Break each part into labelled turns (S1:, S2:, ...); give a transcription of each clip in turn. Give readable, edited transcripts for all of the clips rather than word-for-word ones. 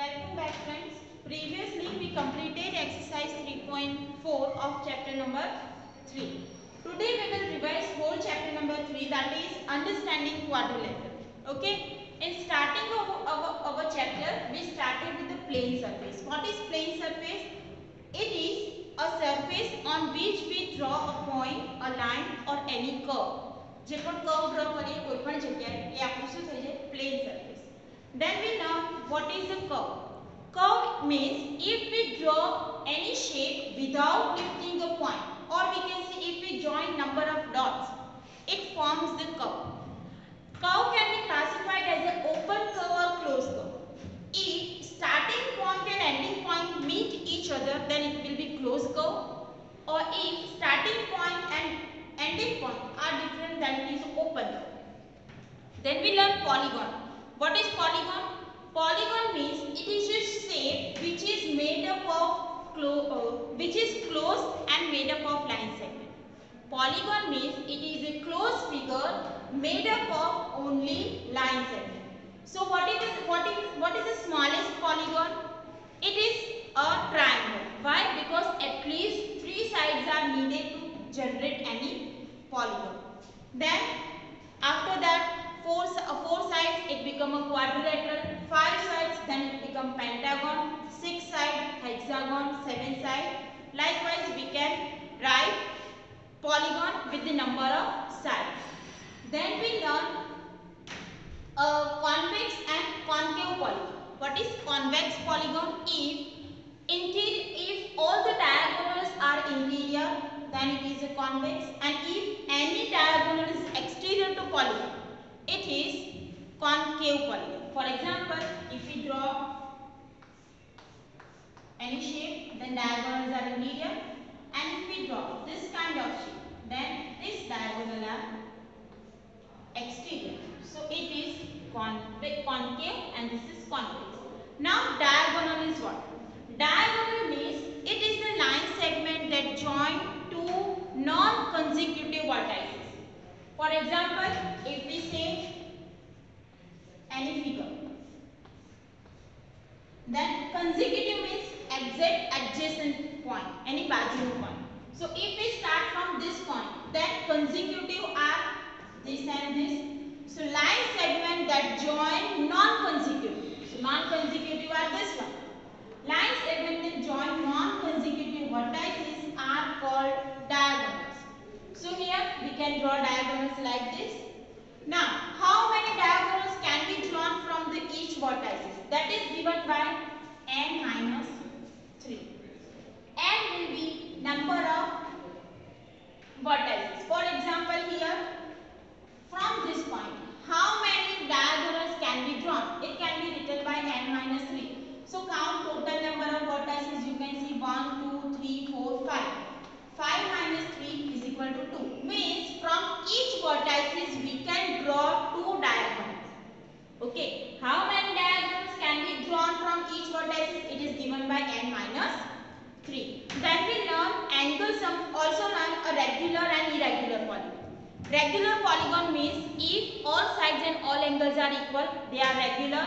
S1: Welcome back friends. Previously we completed exercise 3.4 of chapter number 3. Today we will revise whole chapter number 3, that is understanding quadrilateral. Okay. In starting our chapter we started with the plane surface. What is plane surface? It is a surface on which we draw a point, a line or any curve. જે પણ curve draw કરીએ કોઈ પણ જગ્યાએ એ આપણું શું થઈ જાય plane surface. Then we learn what is the curve. Curve means if we draw any shape without lifting a point, or we can say if we join number of dots, it forms the curve. Curve can be classified as an open curve or closed curve. If starting point and ending point meet each other, then it will be closed curve. Or if starting point and ending point are different, then it is open curve. Then we learn polygon. What is polygon? Polygon means it is a shape which is made up of closed and made up of line segment. Polygon means it is a closed figure made up of only line segment. So what is the smallest polygon? It is a triangle. Why? Because at least 3 sides are needed to generate any polygon. Then after that, four sides it become a quadrilateral, 5 sides then it become pentagon, 6 side hexagon, 7 side. Likewise we can write polygon with the number of sides. Then we learn convex and concave polygon. What is convex polygon? If all the diagonals are interior, then it is a convex, and if any diagonal is exterior to polygon, it is concave polygon. For example, if we draw any shape, then diagonals are interior, and if we draw this kind of shape, then this diagonal are exterior. So it is concave and this is convex. Now diagonal is what? Diagonal means it is the line segment that join two non-consecutive vertices. For example, if we say any figure, then consecutive means exact adjacent point, any baju's point. So if we start from this point, then consecutive are this and this. So line segment that join non-consecutive. So non-consecutive are this one. Line segment that join non-consecutive vertices are called diagonals. So here we can draw diagonals like this. Now, how many diagonals can be drawn from the each vertices? That is given by n minus 3. N will be number of vertices. For example, here from this point, how many diagonals can be drawn? It can be written by n minus 3. So count total number of vertices. You can see 1, 2, 3, 4, 5. 5 minus 3 is equal to 2. Means from each vertices we can draw 2 diagonals. Okay. How many diagonals can be drawn from each vertices? It is given by n minus 3. Then we learn angle sum, also learn a regular and irregular polygon. Regular polygon means if all sides and all angles are equal, they are regular.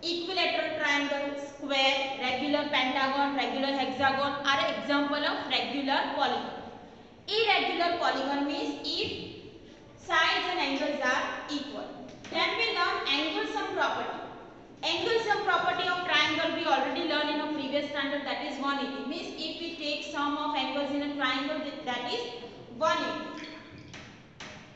S1: Equilateral triangle, square, regular pentagon, regular hexagon are an example of regular polygon. Irregular polygon means if sides and angles are equal. Then we learn angle sum property. Angle sum property of triangle we already learned in a previous standard, that is 180. Means if we take sum of angles in a triangle, that is 180.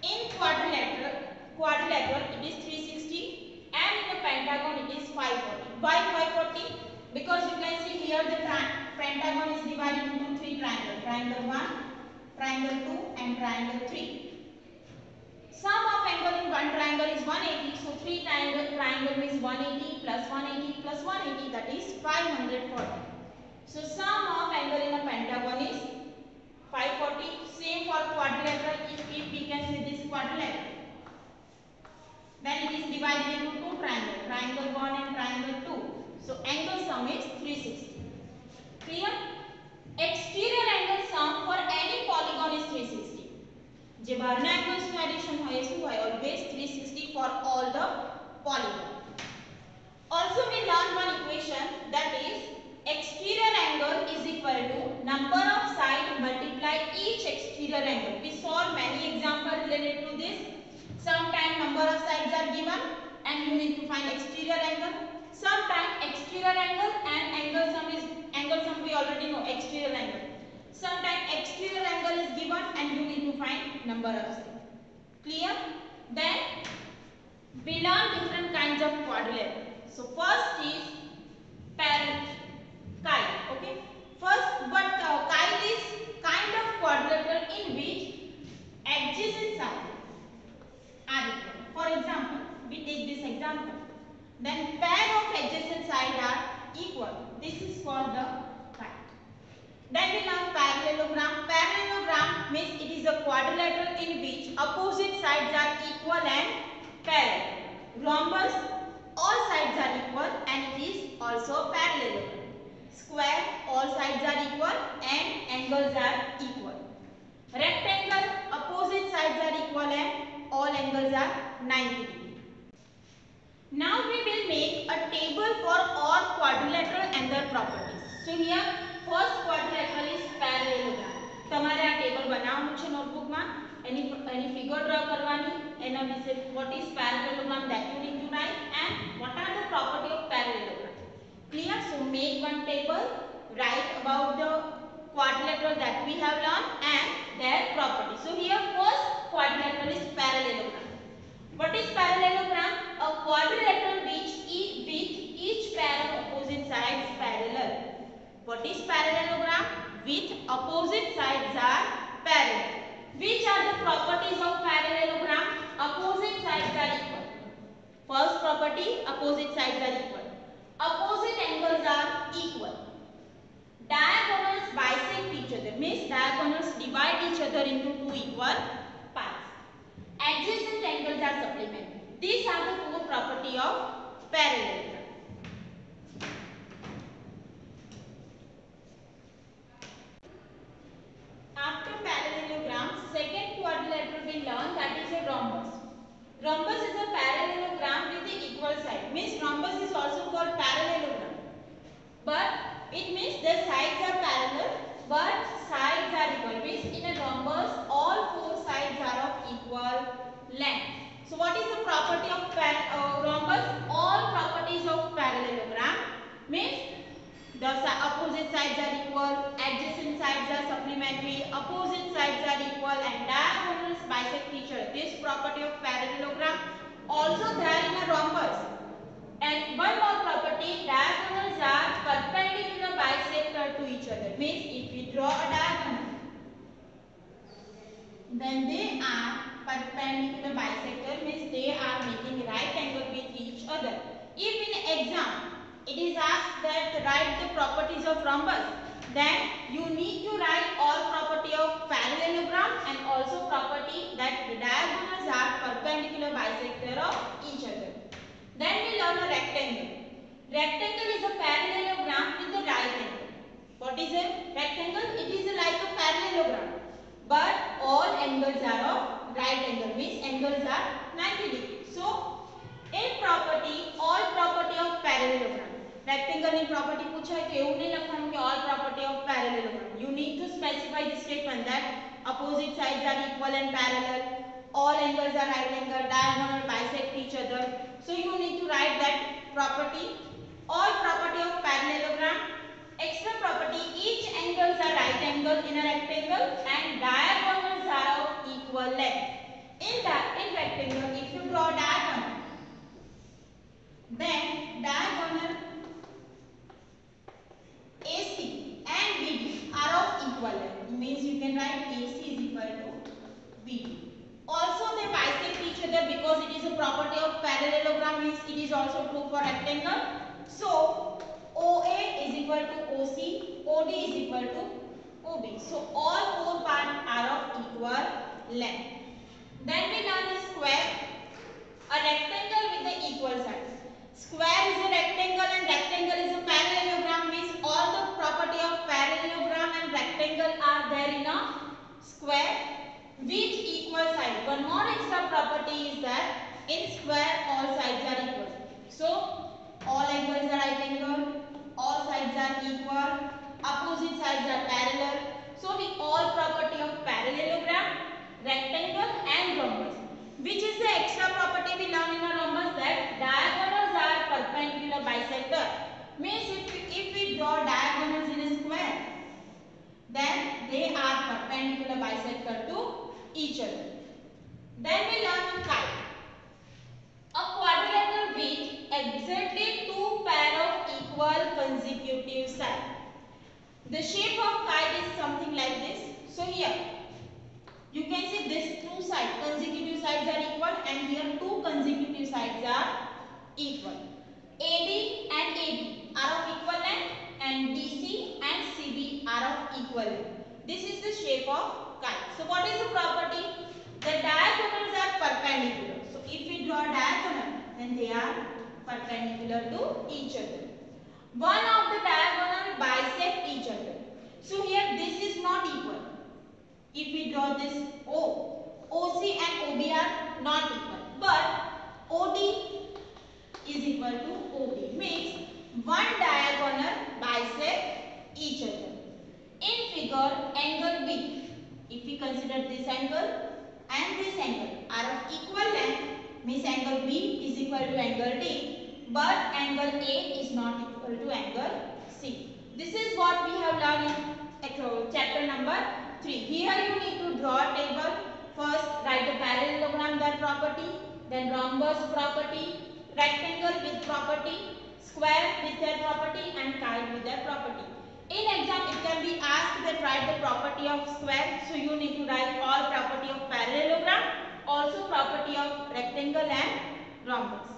S1: In quadrilateral it is 360. And in the pentagon it is 540. Why 540? Because you can see here the pentagon is divided into 3 triangles. Triangle 1, triangle 2 and triangle 3. Sum of angle in one triangle is 180. So 3 triangle means 180 plus 180 plus 180, that is 540. So sum of angle in a pentagon is 540. Same for quadrilateral. If we can say this quadrilateral, then it is divided into 2 triangles, triangle 1 and triangle 2. So angle sum is 360. Clear? Exterior angle sum for any polygon is 360. જે બહારના angles નું addition હોય શું હોય? Always 360 for all the polygon. Also we learned one equation, that is exterior angle is equal to number of side multiply each exterior angle. We saw many examples related to this. Sometimes number of sides are given and you need to find exterior angle. Sometimes exterior angle and angle sum we already know, exterior angle. Sometimes exterior angle is given and you need to find number of sides. Clear? Then we learn different kinds of quadrilateral. So first is parent kite. Okay. First, but kite is kind of quadrilateral in which adjacent sides are equal. For example, we take this example. Then pair of adjacent sides are equal. This is called the kite. Then we learn parallelogram. Parallelogram means it is a quadrilateral in which opposite sides are equal and parallel. Rhombus, all sides are equal and it is also parallelogram. Square, all sides are equal and angles are equal. Rectangle, opposite sides are equal and all angles are 90 degree. Now we will make a table for all quadrilateral and their properties. So here first quadrilateral is parallelogram. તમારે આ table બનાવવાનું છે નોટબુકમાં, એની figure draw કરવાની, એના વિશે what is parallelogram that you need to write and what are the property of parallelogram. Clear? So make one table, write about the quadrilateral that we have learned and their property. So here first quadrilateral is parallelogram. What is parallelogram? A quadrilateral which with each pair of opposite sides parallel. What is parallelogram? With opposite sides are parallel. Which are the properties of parallelogram? Opposite sides are equal. First property, opposite sides are equal. Opposite angles are equal. Diagonals bisect each other, means diagonals divide each other into two equal parts. Adjacent angles are supplementary. These are the four properties of parallelogram. After parallelogram, second quadrilateral we learn, that is a rhombus. Rhombus is a parallelogram with the equal side. Means rhombus is also called parallelogram. But it means the sides are parallel but sides are equal. Means in a rhombus all four sides are of equal length. So what is the property of rhombus? All properties of parallelogram means the opposite sides are equal, adjacent sides are supplementary, opposite sides are equal and diagonals bisect each other. This property of parallelogram also there in a rhombus. And one more property, diagonals are perpendicular bisector to each other. Means if we draw a diagonal, then they are perpendicular bisector, means they are making right angle with each other. If in exam it is asked that write the properties of rhombus, then you need to write all property of parallelogram and also property that the diagonals are perpendicular bisector of each other. Then we learn a rectangle. Rectangle is a parallelogram with a right angle. What is a rectangle? It is like a parallelogram, but all angles are of right angle, means angles are 90 degree. So in property, all property of parallelogram. Rectangle in property पूछा है तो એવું नहीं લખવાનું કે all property of parallelogram. You need to specify the statement that opposite sides are equal and parallel, all angles are right angle, diagonal bisect each other. So you need to write that property. All property of parallelogram. Extra property, each angles are right angle in a rectangle and diagonals are of equal length. In rectangle, if you draw diagonal, then diagonal AC and BD are of equal length. It means you can write AC is equal to BD. Also they bisect each other because it is a property of parallelogram, means it is also true for rectangle. So OA is equal to OC, OD is equal to OB. So all four parts are of equal length. Then we learn a square, a rectangle with the equal sides. Square is a rectangle and rectangle is a parallelogram, means all the property of parallelogram and rectangle are there in a square with equal sides. One more extra property is that in square all sides are equal. So all angles are right angle, all sides are equal, opposite sides are parallel. So the all property of parallelogram, rectangle and rhombus. Which is the extra property we learn in a rhombus? That diagonals are perpendicular bisector. Means if we draw diagonals in a square, then they are perpendicular bisector to each other. Then we learn a kite. A quadrilateral with exactly two pair of equal consecutive sides. The shape of kite is something like this. So here you can see this two sides, consecutive sides are equal, and here two consecutive sides are equal. AD and AB are of equal length and DC and CB are of equal length. This is the shape of kite. So what is the property? The diagonals are perpendicular. So if we draw a diagonal, then they are perpendicular to each other. One of the diagonal bisect each other. So here this is not equal. If we draw this O, OC and OB are not equal. But OD is equal to OB. Means one diagonal bisect each other. In figure, angle B, if we consider this angle and this angle are of equal length, means angle B is equal to angle D, but angle A is not equal to angle C. This is what we have learned in chapter number 3. Here you need to draw a table. First write the parallelogram, their property, then rhombus property, rectangle with property, square with their property, and kite with their property. In exam it can be asked that write the property of square, so you need to write all property of parallelogram, also property of rectangle and rhombus.